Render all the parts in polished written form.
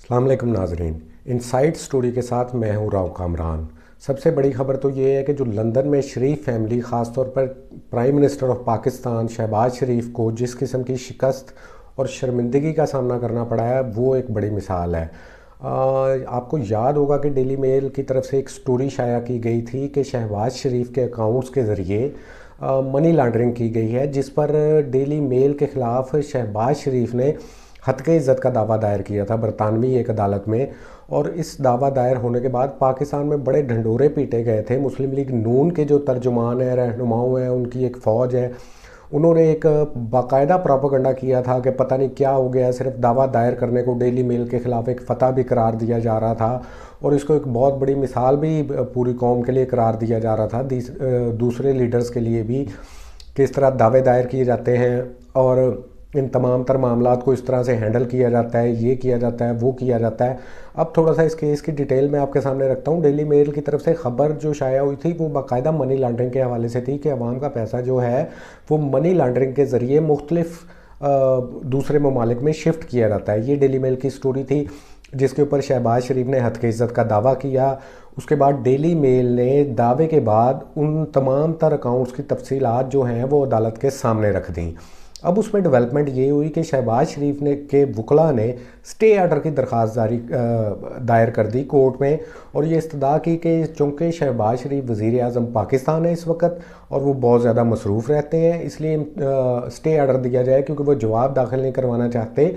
अस्सलाम वालेकुम नाजरीन। इनसाइड स्टोरी के साथ मैं हूँ राव कामरान। सबसे बड़ी खबर तो ये है कि जो लंदन में शरीफ फैमिली, ख़ास तौर पर prime minister of Pakistan Shahbaz Sharif को जिस किस्म की शिकस्त और शर्मिंदगी का सामना करना पड़ा है, वो एक बड़ी मिसाल है। आपको याद होगा कि डेली मेल की तरफ से एक स्टोरी शाया की गई थी कि शहबाज शरीफ के अकाउंट्स के ज़रिए मनी लॉन्ड्रिंग की गई है, जिस पर डेली मेल के ख़िलाफ़ शहबाज शरीफ ने हत्के इज़्ज़त का दावा दायर किया था बरतानवी एक अदालत में। और इस दावा दायर होने के बाद पाकिस्तान में बड़े ढंडोरे पीटे गए थे। मुस्लिम लीग नून के जो तर्जुमान हैं, रहनुमाओं हैं, उनकी एक फ़ौज है, उन्होंने एक बाकायदा प्रोपेगेंडा किया था कि पता नहीं क्या हो गया, सिर्फ दावा दायर करने को डेली मेल के ख़िलाफ़ एक फ़तह भी करार दिया जा रहा था और इसको एक बहुत बड़ी मिसाल भी पूरी कौम के लिए करार दिया जा रहा था, दूसरे लीडर्स के लिए भी, कि इस तरह दावे दायर किए जाते हैं और इन तमाम तर मामलात को इस तरह से हैंडल किया जाता है, ये किया जाता है, वो किया जाता है। अब थोड़ा सा इस केस की डिटेल मैं आपके सामने रखता हूँ। डेली मेल की तरफ से ख़बर जो शाया हुई थी वो बाकायदा मनी लॉन्ड्रिंग के हवाले से थी कि अवाम का पैसा जो है वो मनी लॉन्ड्रिंग के ज़रिए मुख्तलिफ दूसरे ममालिक में शिफ्ट किया जाता है। ये डेली मेल की स्टोरी थी जिसके ऊपर शहबाज शरीफ ने हत्के इज़्ज़त का दावा किया। उसके बाद डेली मेल ने दावे के बाद उन तमाम तर अकाउंट्स की तफसीलात जो हैं वो अदालत के सामने रख दी। अब उसमें डेवलपमेंट ये हुई कि शहबाज शरीफ ने के वकला ने स्टे आर्डर की दरख्वास्त दायर कर दी कोर्ट में, और ये इस्तदा की कि चूँकि शहबाज शरीफ वज़ीर आज़म पाकिस्तान है इस वक्त और वो बहुत ज़्यादा मसरूफ़ रहते हैं, इसलिए स्टे आर्डर दिया जाए, क्योंकि वो जवाब दाखिल नहीं करवाना चाहते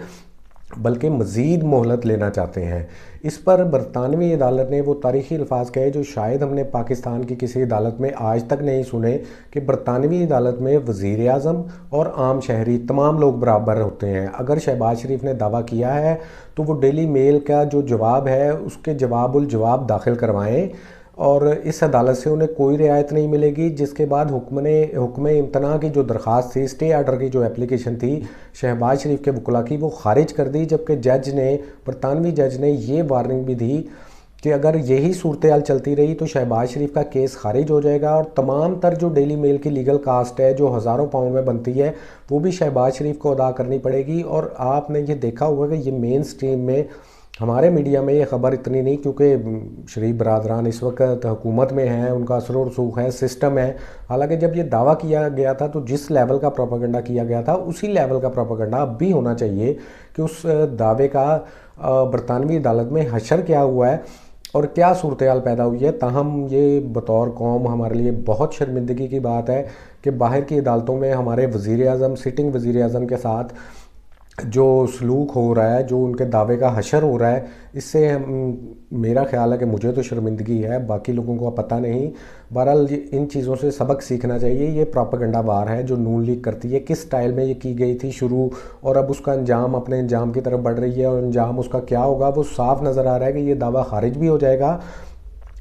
बल्कि मज़ीद मोहलत लेना चाहते हैं। इस पर बरतानवी अदालत ने वो तारीख़ी अल्फाज कहे जो शायद हमने पाकिस्तान की किसी अदालत में आज तक नहीं सुने, कि बरतानवी अदालत में वज़ीर आज़म और आम शहरी तमाम लोग बराबर होते हैं। अगर शहबाज शरीफ ने दावा किया है तो वो डेली मेल का जो जवाब है उसके जवाबुल जवाब दाखिल करवाएँ और इस अदालत से उन्हें कोई रियायत नहीं मिलेगी। जिसके बाद हुक्म इम्तना की जो दरख्वास्त थी, स्टे आर्डर की जो एप्लीकेशन थी शहबाज शरीफ के वकला की, वो खारिज कर दी। जबकि बरतानवी जज ने ये वार्निंग भी दी कि अगर यही सूरत हाल चलती रही तो शहबाज शरीफ का केस खारिज हो जाएगा और तमाम तर जो डेली मेल की लीगल कास्ट है जो हज़ारों पाउंड में बनती है वो भी शहबाज शरीफ को अदा करनी पड़ेगी। और आपने ये देखा होगा कि ये मेन स्ट्रीम में हमारे मीडिया में ये ख़बर इतनी नहीं, क्योंकि शरीफ बरादरान इस वक्त हुकूमत में हैं, उनका असर और रसूख है, सिस्टम है। हालांकि जब ये दावा किया गया था तो जिस लेवल का प्रोपेगेंडा किया गया था उसी लेवल का प्रोपेगेंडा अब भी होना चाहिए कि उस दावे का बरतानवी अदालत में हशर क्या हुआ है और क्या सूरत हाल पैदा हुई है। ताहम ये बतौर कौम हमारे लिए बहुत शर्मिंदगी की बात है कि बाहर की अदालतों में हमारे वज़ीर आज़म, सिटिंग वज़ीर आज़म के साथ जो सलूक हो रहा है, जो उनके दावे का हशर हो रहा है, इससे मेरा ख़्याल है कि मुझे तो शर्मिंदगी है, बाकी लोगों को पता नहीं। बहरहाल इन चीज़ों से सबक सीखना चाहिए। ये प्रोपेगेंडा वार है जो नून लीग करती है, किस स्टाइल में ये की गई थी शुरू, और अब उसका अंजाम अपने अंजाम की तरफ बढ़ रही है, और अंजाम उसका क्या होगा वो साफ नज़र आ रहा है कि ये दावा खारिज भी हो जाएगा।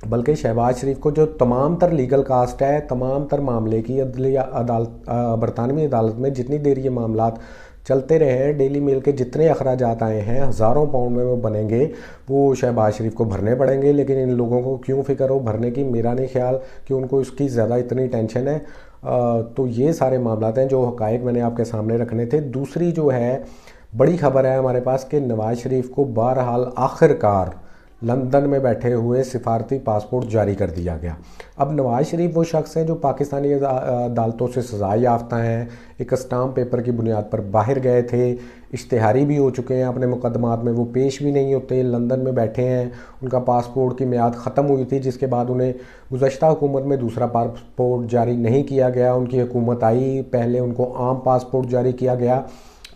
बल्कि शहबाज शरीफ को जो तमाम तर लीगल कास्ट है, तमाम तर मामले की बरतानवी अदालत में जितनी देर ये मामलात चलते रहे हैं, डेली मेल के जितने अखराजात आए हैं हज़ारों पाउंड में वो बनेंगे, वो शहबाज शरीफ को भरने पड़ेंगे। लेकिन इन लोगों को क्यों फ़िक्र हो भरने की, मेरा नहीं ख्याल कि उनको इसकी ज़्यादा इतनी टेंशन है। तो ये सारे मामलात हैं जो हक़ाइक़ मैंने आपके सामने रखने थे। दूसरी जो है बड़ी ख़बर है हमारे पास कि नवाज़ शरीफ को बहरहाल आखिरकार लंदन में बैठे हुए सिफारती पासपोर्ट जारी कर दिया गया। अब नवाज़ शरीफ वो शख्स हैं जो पाकिस्तानी अदालतों से सज़ा याफ्ता हैं, एक स्टाम्प पेपर की बुनियाद पर बाहर गए थे, इश्तिहारी भी हो चुके हैं, अपने मुकदमात में वो पेश भी नहीं होते, लंदन में बैठे हैं, उनका पासपोर्ट की मियाद ख़त्म हुई थी जिसके बाद उन्हें गुज़श्ता हुकूमत में दूसरा पासपोर्ट जारी नहीं किया गया। उनकी हुकूमत आई, पहले उनको आम पासपोर्ट जारी किया गया।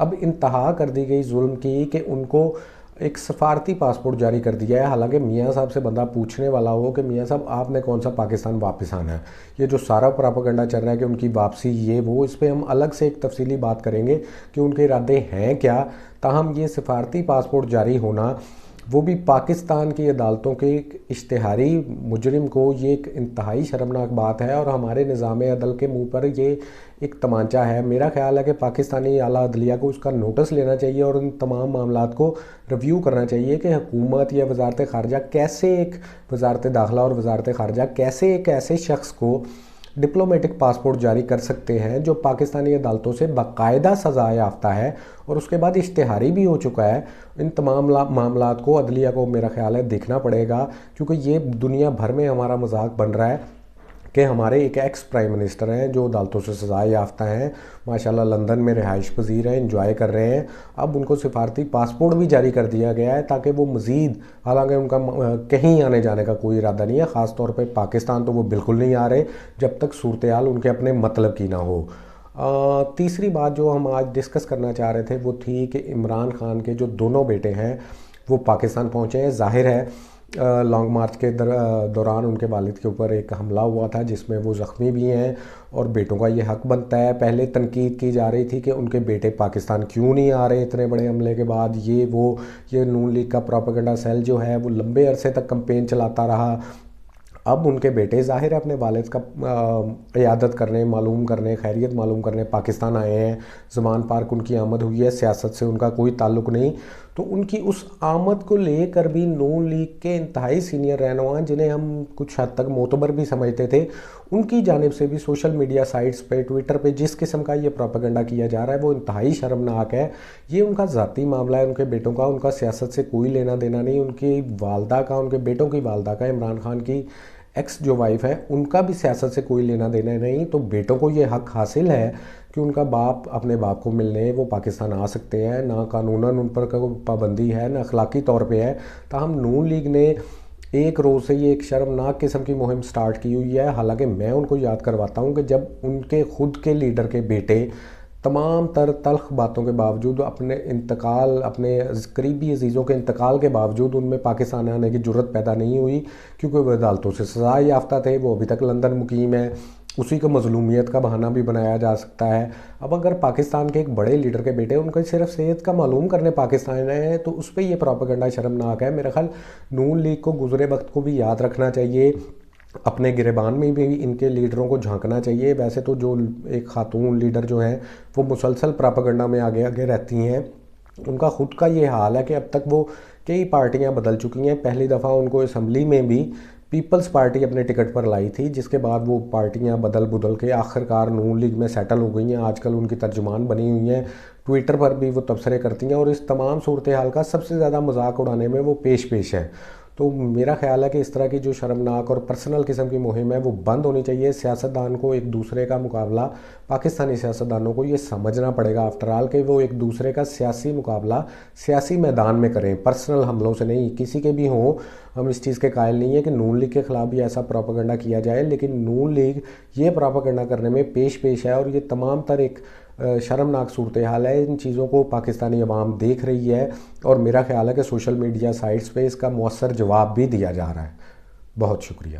अब इंतहा कर दी गई जुल्म की कि उनको एक सफारती पासपोर्ट जारी कर दिया है। हालांकि मियाँ साहब से बंदा पूछने वाला हो कि मियाँ साहब आपने कौन सा पाकिस्तान वापस आना है, ये जो सारा प्रोपेगेंडा चल रहा है कि उनकी वापसी ये वो, इस पर हम अलग से एक तफसीली बात करेंगे कि उनके इरादे हैं क्या। ताहम ये सफारती पासपोर्ट जारी होना, वो भी पाकिस्तान की अदालतों के एक इश्तिहारी मुजरिम को, ये एक इंतहाई शर्मनाक बात है और हमारे निज़ाम अदल के मुंह पर ये एक तमांचा है। मेरा ख्याल है कि पाकिस्तानी आला अदलिया को उसका नोटिस लेना चाहिए और इन तमाम मामलात को रिव्यू करना चाहिए कि हुकूमत या वजारत ख़ारजा कैसे, एक वजारत दाखिला और वजारत ख़ारजा कैसे एक ऐसे शख्स को ڈپلومیٹک پاسپورٹ جاری کر سکتے ہیں جو پاکستانی عدالتوں سے باقاعدہ سزا یافتہ ہے اور اس کے بعد اشتہاری بھی ہو چکا ہے۔ ان تمام معاملات کو عدلیہ کو میرا خیال ہے دیکھنا پڑے گا، کیونکہ یہ دنیا بھر میں ہمارا مذاق بن رہا ہے کہ ہمارے ایک ایکس پرائم منسٹر ہیں جو عدالتوں سے سزا یافتہ ہیں، ماشاءاللہ لندن میں رہائش پذیر ہیں، انجوائے کر رہے ہیں، اب ان کو سفارتی پاسپورٹ بھی جاری کر دیا گیا ہے تاکہ وہ مزید، حالانکہ ان کا کہیں آنے جانے کا کوئی ارادہ نہیں ہے، خاص طور پہ پاکستان تو وہ بالکل نہیں آ رہے جب تک صورتحال ان کے اپنے مطلب کی نہ ہو۔ تیسری بات جو ہم آج ڈسکس کرنا چاہ رہے تھے وہ تھی کہ عمران خان کے جو دونوں بیٹے ہیں وہ پاکستان پہنچے ہیں۔ ظاہر ہے لانگ مارچ کے دوران ان کے والد کے اوپر ایک حملہ ہوا تھا جس میں وہ زخمی بھی ہیں اور بیٹوں کا یہ حق بنتا ہے۔ پہلے تنقید کی جا رہی تھی کہ ان کے بیٹے پاکستان کیوں نہیں آ رہے اتنے بڑے حملے کے بعد، یہ نون لیگ کا پروپیگنڈا سیل جو ہے وہ لمبے عرصے تک کمپین چلاتا رہا۔ اب ان کے بیٹے ظاہر ہے اپنے والد کا عیادت کرنے، معلوم کرنے، خیریت معلوم کرنے پاکستان آئے ہیں۔ زمان پارک ان کی آمد ہوئی ہے، سیاست سے ان کا کوئی تعلق نہیں، تو ان کی اس آمد کو لے کر بھی نون لیگ کے انتہائی سینئر رہنما جنہیں ہم کچھ حد تک معتبر بھی سمجھتے تھے، ان کی جانب سے بھی سوشل میڈیا سائٹس پہ، ٹویٹر پہ جس قسم کا یہ پروپیگنڈا کیا جا رہا ہے وہ انتہائی شرمناک ہے۔ یہ ان کا ذاتی معاملہ ہے، ان کے بیٹوں کا، ان کا سیاست سے کوئی لینا دینا نہیں، ان کی والدہ کا، ان کے بیٹوں کی والدہ کا، عمران خان کی ایکس جو وائف ہے ان کا بھی سیاست سے کوئی لینا دینا نہیں، تو بیٹوں کو یہ حق حاصل ہے کہ ان کا باپ اپنے باپ کو ملنے وہ پاکستان آ سکتے ہیں، نہ قانوناً ان پر کوئی پابندی ہے نہ اخلاقی طور پہ ہے۔ تاہم نون لیگ نے ایک روز سے یہ ایک شرمناک قسم کی مہم سٹارٹ کی ہوئی ہے، حالانکہ میں ان کو یاد کرواتا ہوں کہ جب ان کے خود کے لیڈر کے بیٹے تمام تر تلخ باتوں کے باوجود اپنے انتقال، اپنے قریبی عزیزوں کے انتقال کے باوجود ان میں پاکستان آنے کی جرت پیدا نہیں ہوئی کیونکہ وہ عدالتوں سے سزا یافتہ تھے، وہ ابھی تک لندن مقیم ہیں، اسی کو مظلومیت کا بہانہ بھی بنایا جا سکتا ہے۔ اب اگر پاکستان کے ایک بڑے لیڈر کے بیٹے ان کو صرف صحت کا معلوم کرنے پاکستان آئے ہیں تو اس پہ یہ پروپیگنڈا شرمناک ہے۔ میرا خیال نون لیگ کو گزرے وقت کو بھی یاد رکھنا چاہیے، اپنے گریبان میں بھی ان کے لیڈروں کو جھانکنا چاہیے۔ ویسے تو جو ایک خاتون لیڈر جو ہیں وہ مسلسل پروپیگنڈا میں آگے آگے رہتی ہیں، ان کا خود کا یہ حال ہے کہ اب تک وہ کئی پارٹیاں بدل چکی ہیں۔ پہلی دفعہ ان کو اسمبلی میں بھی پیپلز پارٹی اپنے ٹکٹ پر لائی تھی، جس کے بعد وہ پارٹیاں بدل کے آخرکار نون لیگ میں سیٹل ہو گئی ہیں، آج کل ان کی ترجمان بنی ہوئی ہیں، ٹویٹر پر بھی وہ تبصرے کرتی ہیں اور اس تمام صورتحال کا سب سے زیادہ مذاق اڑانے میں وہ پیش ہیں۔ تو میرا خیال ہے کہ اس طرح کی جو شرمناک اور پرسنل قسم کی مہم ہے وہ بند ہونی چاہیے۔ سیاستدان کو ایک دوسرے کا مقابلہ، پاکستانی سیاستدانوں کو یہ سمجھنا پڑے گا آفٹر آل کہ وہ ایک دوسرے کا سیاسی مقابلہ سیاسی میدان میں کریں، پرسنل حملوں سے نہیں، کسی کے بھی ہوں۔ ہم اس چیز کے قائل نہیں ہیں کہ نون لیگ کے خلاف بھی ایسا پروپیگنڈا کیا جائے، لیکن نون لیگ یہ پروپیگنڈا کرنے میں پیش ہے اور یہ تمام تر ایک شرمناک صورتحال ہے۔ ان چیزوں کو پاکستانی عوام دیکھ رہی ہے اور میرا خیال ہے کہ سوشل میڈیا سائٹس پہ اس کا مؤثر جواب بھی دیا جا رہا ہے۔ بہت شکریہ۔